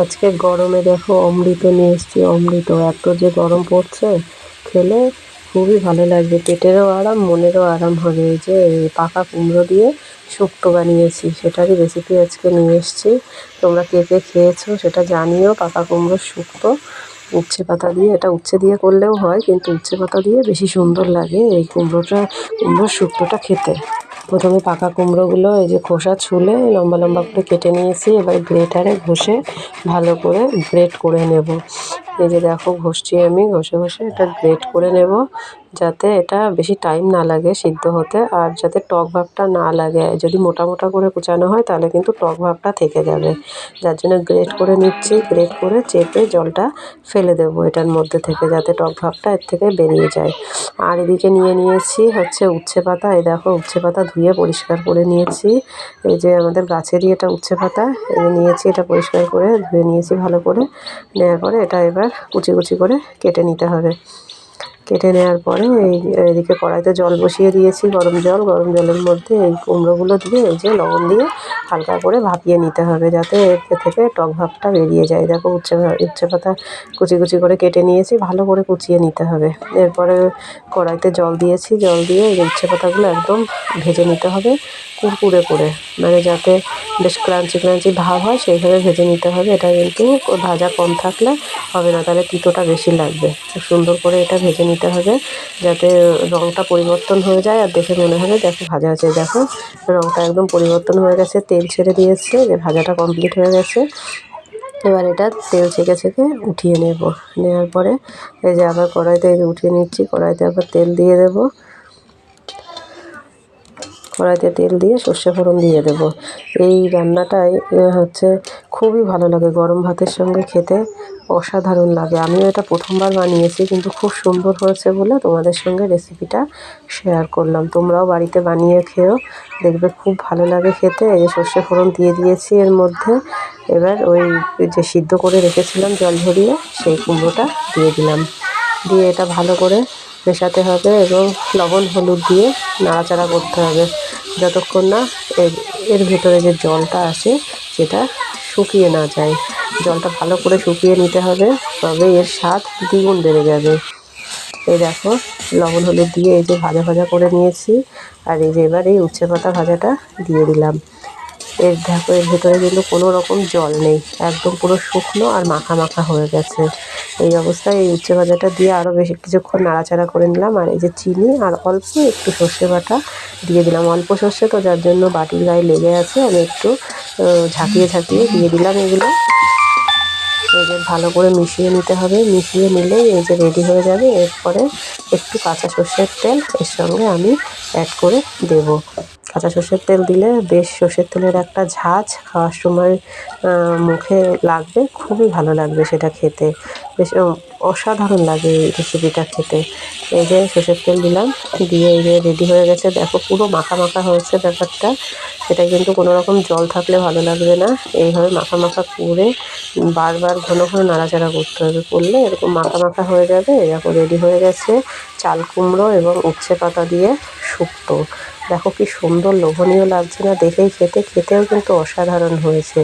আজকে গরমে দেখো অমৃত নিয়ে এসেছি। অমৃত এত যে গরম পড়ছে, খেলে খুবই ভালো লাগবে, পেটেরও আরাম মনেরও আরাম হবে। এই যে পাকা কুমড়ো দিয়ে শুক্তো বানিয়েছি, সেটারই রেসিপি আজকে নিয়ে এসেছি। তোমরা কে কে খেয়েছো সেটা জানিও। পাকা কুমড়োর শুক্তো উচ্ছে পাতা দিয়ে, এটা উচ্ছে দিয়ে করলেও হয়, কিন্তু উচ্ছে পাতা দিয়ে বেশি সুন্দর লাগে এই কুমড়োর শুক্তোটা খেতে। প্রথমে পাকা কুমড়োগুলো এই যে খোসা ছুলে লম্বা লম্বা করে কেটে নিয়েছি। এবার গ্রেটারে ঘষে ভালো করে গ্রেট করে নেব। এই যে দেখো ঘষছি আমি, ঘষে ঘষে এটা গ্রেট করে নেব, যাতে এটা বেশি টাইম না লাগে সিদ্ধ হতে, আর যাতে টক ভাবটা না লাগে। যদি মোটা মোটা করে কুচানো হয় তাহলে কিন্তু টক ভাবটা থেকে যাবে, যার জন্য গ্রেট করে নিচ্ছি। গ্রেট করে চেপে জলটা ফেলে দেবো এটার মধ্যে থেকে, যাতে টক ভাবটা এর থেকে বেরিয়ে যায়। আর এদিকে নিয়েছি হচ্ছে উচ্ছে পাতা। এই দেখো উচ্ছে পাতা ধুয়ে পরিষ্কার করে নিয়েছি। এই যে আমাদের গাছেরই এটা উচ্ছে পাতা, এই নিয়েছি, এটা পরিষ্কার করে ধুয়ে নিয়েছি ভালো করে। নেওয়ার পরে এটা এবার কুচি কুচি করে কেটে নিতে হবে। কেটে নেওয়ার পরে এদিকে কড়াইতে জল বসিয়ে দিয়েছি, গরম জল। গরম জলের মধ্যে এই কুমড়োগুলো দিয়ে এই যে লবণ দিয়ে হালকা করে ভাপিয়ে নিতে হবে, যাতে এর থেকে টক ভাবটা বেরিয়ে যায়। দেখো উচ্ছে পাতা কুচি কুচি করে কেটে নিয়েছি, ভালো করে কুচিয়ে নিতে হবে। এরপরে কড়াইতে জল দিয়েছি, জল দিয়ে এই উচ্ছে পাতাগুলো একদম ভেজে নিতে হবে কুরকুরে করে, মানে যাতে বেশ ক্রাঞ্চি ক্রাঞ্চি ভাব হয় সেইভাবে ভেজে নিতে হবে। এটা কিন্তু ভাজা কম থাকলে হবে না, তাহলে তিতোটা বেশি লাগবে। খুব সুন্দর করে এটা ভেজে নিতে হবে, যাতে রঙটা পরিবর্তন হয়ে যায় আর দেখে মনে হবে দেখো ভাজা আছে। দেখো রঙটা একদম পরিবর্তন হয়ে গেছে, তেল ছেড়ে দিয়েছে, যে ভাজাটা কমপ্লিট হয়ে গেছে। এবার এটা তেল ছেঁকে ছেঁকে উঠিয়ে নেব। নেওয়ার পরে এই যে আবার কড়াইতে এই যে উঠিয়ে নিচ্ছি, কড়াইতে আবার তেল দিয়ে দেবো। কড়াইতে তেল দিয়ে সর্ষে ফোড়ন দিয়ে দেবো। এই রান্নাটাই হচ্ছে খুবই ভালো লাগে, গরম ভাতের সঙ্গে খেতে অসাধারণ লাগে। আমিও এটা প্রথমবার বানিয়েছি, কিন্তু খুব সুন্দর হয়েছে বলে তোমাদের সঙ্গে রেসিপিটা শেয়ার করলাম। তোমরাও বাড়িতে বানিয়ে খেও, দেখবে খুব ভালো লাগে খেতে। এই যে সর্ষে ফোড়ন দিয়ে দিয়েছি এর মধ্যে। এবার ওই যে সিদ্ধ করে রেখেছিলাম জল ঝরিয়ে, সেই কুমড়োটা দিয়ে দিলাম। দিয়ে এটা ভালো করে মেশাতে হবে এবং লবণ হলুদ দিয়ে নাড়াচাড়া করতে হবে, যতক্ষণ না এর ভেতরে যে জলটা আসে সেটা শুকিয়ে না যায়। জলটা ভালো করে শুকিয়ে নিতে হবে, তবে এর স্বাদ দ্বিগুণ বেড়ে যাবে। এই দেখো লবণ হলুদ দিয়ে এই যে ভাজা ভাজা করে নিয়েছি, আর এই যে এবার এই উচ্ছে পাতা ভাজাটা দিয়ে দিলাম। দেখো এর ভেতরে কিন্তু কোনো রকম জল নেই, একদম পুরো শুকনো আর মাখা মাখা হয়ে গেছে। এই অবস্থায় এই উচ্ছে ভাজাটা দিয়ে আরও বেশি কিছুক্ষণ নাড়াচাড়া করে নিলাম। আর এই যে চিনি আর অল্প একটু সর্ষে বাটা দিয়ে দিলাম। অল্প সর্ষে তো, যার জন্য বাটির গায়ে লেগে আছে, আমি একটু ঝাঁকিয়ে ঝাঁকিয়ে দিয়ে দিলাম এগুলো। এই যে ভালো করে মিশিয়ে নিতে হবে, মিশিয়ে নিলেই এই যে রেডি হয়ে যাবে। এরপরে একটু কাঁচা সর্ষের তেল এর সঙ্গে আমি অ্যাড করে দেব। কাঁচা সর্ষের তেল দিলে বেশ সর্ষের তেলের একটা ঝাঁঝ খাওয়ার সময় মুখে লাগবে, খুবই ভালো লাগবে সেটা খেতে, বেশ অসাধারণ লাগে এই রেসিপিটা খেতে। এই যে সর্ষের তেল দিলাম, দিয়ে এই যে রেডি হয়ে গেছে। দেখো পুরো মাখা মাখা হয়েছে ব্যাপারটা। এটা কিন্তু কোনো রকম জল থাকলে ভালো লাগবে না, এইভাবে মাখা মাখা করে বারবার ঘন ঘন নাড়াচাড়া করতে হবে, করলে এরকম মাখা মাখা হয়ে যাবে। এরকম রেডি হয়ে গেছে চাল কুমড়ো এবং উচ্ছে পাতা দিয়ে শুক্তো। দেখো কি সুন্দর লোভনীয় লাগছে না দেখেই, খেতেও কিন্তু অসাধারণ হয়েছে।